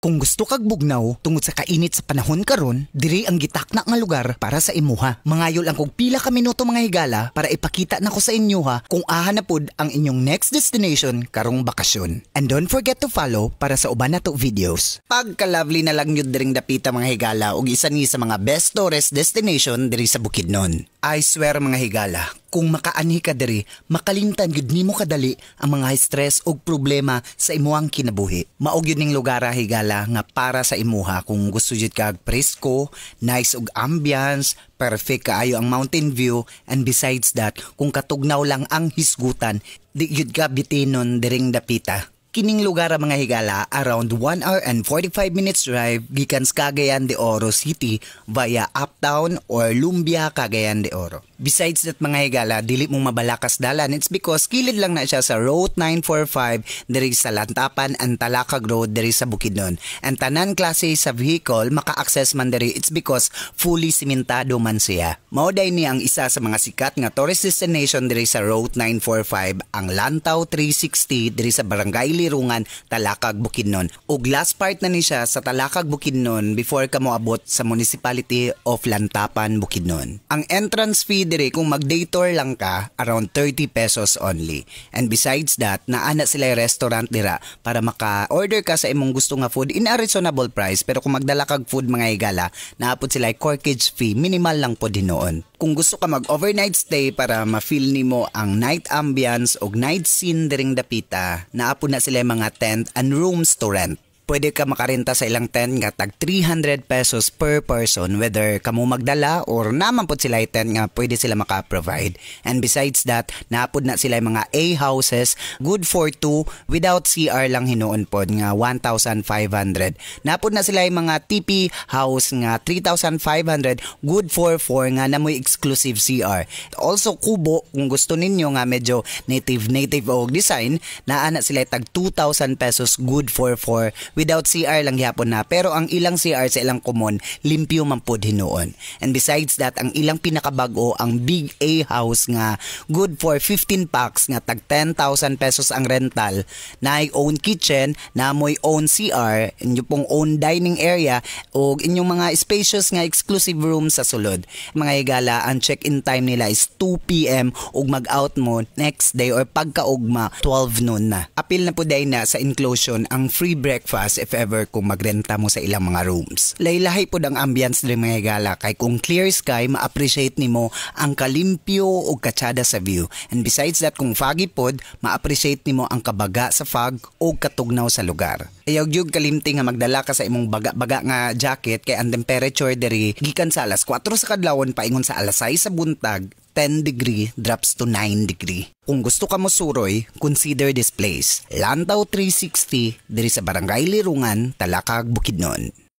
Kung gusto kag bugnaw tungod sa kainit sa panahon karon, diri ang gitakna nga lugar para sa imuha. Mangayol ang kog pila ka minuto mga higala para ipakita nako sa inyo ha kung aha na pud ang inyong next destination karong bakasyon. And don't forget to follow para sa uban nato videos. Pagka-lovely na lang yun diring dapita mga higala ug isa ni sa mga best tourist destination diri sa Bukidnon. I swear mga higala, kung makaanhi ka diri, makalimtan gyud nimo kadali ang mga stress ug problema sa imuhang kinabuhi. Maog yun ning lugar higala nga para sa imuha kung gusto jud kag presko, nice ug ambience, perfect kaayo ang mountain view, and besides that, kung katugnaw lang ang hisgutan, di gyud ka bitinon diring dapita. Kining lugar mga higala around 1 hour and 45 minutes drive gikan sa Cagayan de Oro City via Uptown or Lumbia, Cagayan de Oro. Besides that mga higala, dili mong mabalakas dalan, it's because kilid lang na siya sa Route 945 diri sa Lantapan and Talakag Road diri sa Bukidnon. And tanan klase sa vehicle maka-access man diri, it's because fully simentado man siya. Mauday ni ang isa sa mga sikat nga tourist destination diri sa Route 945 ang Lantaw 360 diri sa Barangay Lirungan, Talakag, Bukidnon. Ug last part na ni siya sa Talakag, Bukidnon before ka moabot sa Municipality of Lantapan, Bukidnon. Ang entrance fee diri kung mag-day tour lang ka, around 30 pesos only. And besides that, naana sila restaurant dira para maka-order ka sa imong gusto nga food in a reasonable price. Pero kung magdala kag food mga higala, naapod sila corkage fee, minimal lang po din noon. Kung gusto ka mag-overnight stay para ma-feel nimo ang night ambience o night scene diring dapita, naapod na sila mga tent and rooms to rent. Pwede ka makarenta sa ilang tent nga tag 300 pesos per person whether kamo magdala or naman po sila tent nga pwede sila maka-provide. And besides that, naapod na sila mga A houses good for 2 without CR lang hinuon pod nga 1,500. Naapod na sila mga TP house nga 3,500 good for 4 nga namoy exclusive CR. Also kubo kung gusto ninyo nga medyo native og design, naana sila tag 2,000 pesos good for 4 without CR lang gyapon na, pero ang ilang CR sa ilang common limpyo man pod hinuon. And besides that, ang ilang pinakabag-o ang Big A house nga good for 15 packs nga tag 10,000 pesos ang rental, na own kitchen, na moy own CR, inyo pong own dining area o inyong mga spacious nga exclusive room sa sulod. Mga higala, ang check-in time nila is 2 PM ug mag-out mo next day or pagkaugma 12 noon na. Apil na po dahil na sa inclusion ang free breakfast if ever kung magrenta mo sa ilang mga rooms. Laylahay po ang ambience ng mga higala kay kung clear sky, ma-appreciate nimo ang kalimpyo o katsada sa view. And besides that, kung foggy pod, ma-appreciate nimo ang kabaga sa fog o katugnaw sa lugar. Ayaw gyud kalimti nga magdala ka sa imong baga-baga nga jacket kay ang temperature diri gikan sa alas 4 sa kadlawon paingon sa alas 6 sa buntag 10 degree drops to 9 degree. Kung gusto ka mo suroy, consider this place. Lantaw 360 diri sa Barangay Lirungan, Talakag, Bukidnon.